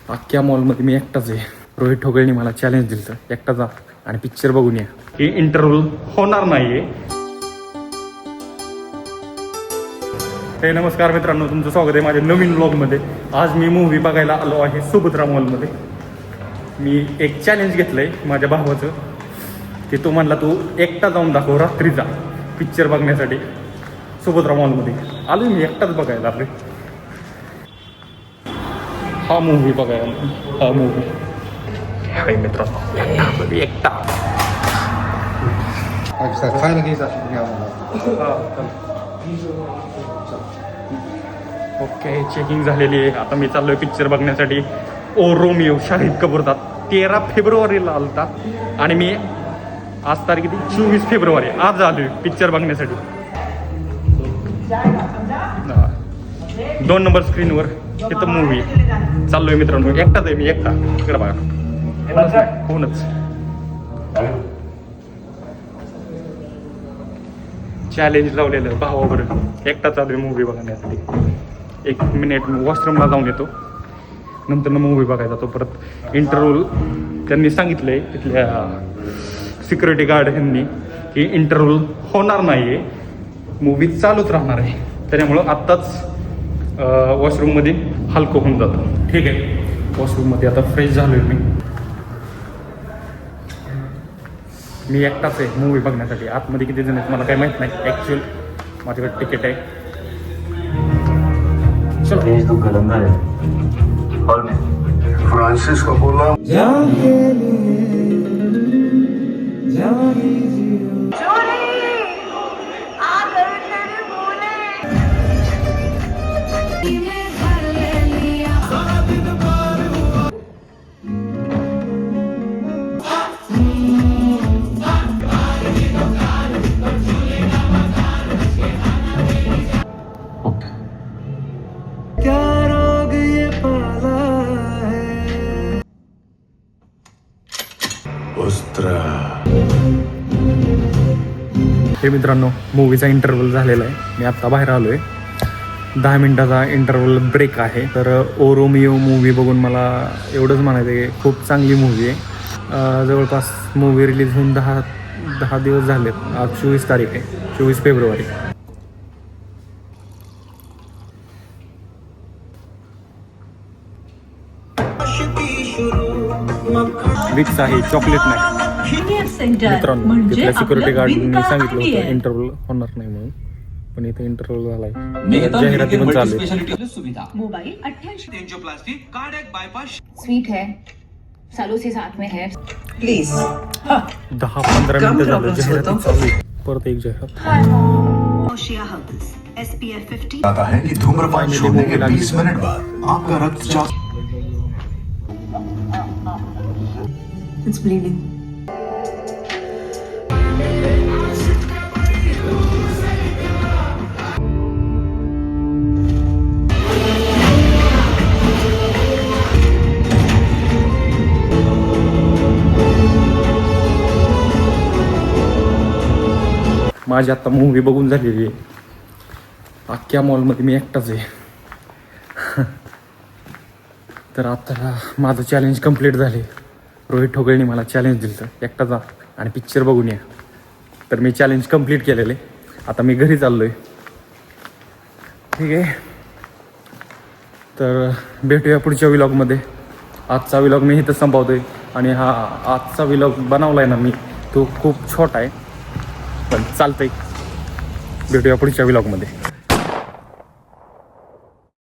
अख्ख्या मॉलमध्ये मी एकटाच आहे. रोहित ठोगळेने मला चॅलेंज दिलं तर एकटा जा आणि पिक्चर बघून या. ही इंटरव्ह्यू होणार नाहीये. हे नमस्कार मित्रांनो, तुमचं स्वागत आहे माझ्या नवीन व्लॉगमध्ये. आज मी मूव्ही बघायला आलो आहे सुभद्रा मॉलमध्ये. मी एक चॅलेंज घेतलं आहे माझ्या भावाचं की तो म्हणला तू एकटा जाऊन दाखव रात्रीचा पिक्चर बघण्यासाठी सुभद्रा मॉलमध्ये. आलो मी एकटाच बघायला. आपले हा मूव्ही बघायला, हा मूव्ही हाय मित्रांनो एकटा. खायला घ्यायचं असेल घ्या मला. ओके, चेकिंग झालेली आहे. आता मी चाललोय पिक्चर बघण्यासाठी. ओ रोमिओ शाहिद कपूरचा 13 फेब्रुवारीला आलता आणि मी आज तारीख किती 24 फेब्रुवारी आज आलोय पिक्चर बघण्यासाठी. 2 नंबर स्क्रीनवर तिथं मूव्ही चाललोय मित्रांनो. एकटाच आहे मी, एकटा. इकडे बघा कोणच. चॅलेंज लावलेलं भावाबरोबर. एकटा चालू आहे मूव्ही बघण्यासाठी. 1 मिनिट मी वॉशरूमला जाऊन येतो, नंतर मूव्ही बघायचा. तो परत इंटरव्ह्यू त्यांनी सांगितलंय तिथल्या सिक्युरिटी गार्ड यांनी की इंटरव्ह्यू होणार नाही आहे, मूव्ही चालूच राहणार आहे. त्याच्यामुळं आत्ताच वॉशरूममध्ये हलकं होऊन जातं. ठीक आहे, वॉशरूममध्ये आता फ्रेश झालो आहे मी एकटाच आहे मूव्ही बघण्यासाठी. आतमध्ये किती जण आहेत मला काही माहीत नाही. ॲक्च्युअल माझ्याकडे तिकीट आहे. चलो हॉल में फ्रांसिस को बोला हे मित्रांनो, मूवीचा इंटरव्हल झालेला आहे. मी आत्ता बाहेर आलो आहे. 10 मिनिटाचा इंटरव्हल ब्रेक आहे. तर ओ रोमिओ मूवी बघून मला एवढंच म्हणायचं आहे की खूप चांगली मूवी आहे. जवळपास मूवी रिलीज होऊन 10 दिवस झालेत. आज 24 तारीख आहे, 24 फेब्रुवारी. विक्स आहे, चॉकलेट नाही. मित्रांनो, तिथल्या सिक्युरिटी गार्डनी सांगितलं होतं इंटरव्ह्यू होणार नाही म्हणून, पण इथे इंटरव्ह्यू झालाय. जाहिराती पण चालू आहे. Mobile 88 angioplasty cardiac bypass sweet है सालों से साथ में है प्लीज. 10-15 मिनिटं झालं जाहिराती चालू आहे. परत एक जाहिरात. ओशिया हर्बल्स SPF 50 आता है कि धूम्रपान छोड़ने के 20 मिनट बाद आपका रक्तचाप इट्स ब्लीडिंग. माझी आत्ता मूव्ही बघून झालेली आहे. अख्ख्या मॉलमध्ये मी एकटाच आहे. तर आता माझं चॅलेंज कंप्लीट झाले. रोहित ठोगळेने मला चॅलेंज दिलं तर एकटा जा आणि पिक्चर बघून या. तर मी चॅलेंज कंप्लीट केलेलं आहे. आता मी घरी चाललो आहे. ठीक आहे, तर भेटूया पुढच्या व्लॉगमध्ये. आजचा व्लॉग मी इथं संपवतो आहे. आणि हा आजचा व्लॉग बनवला आहे ना मी, तो खूप छोटा आहे पण चालतंय. भेटूया पुढच्या व्लॉगमध्ये.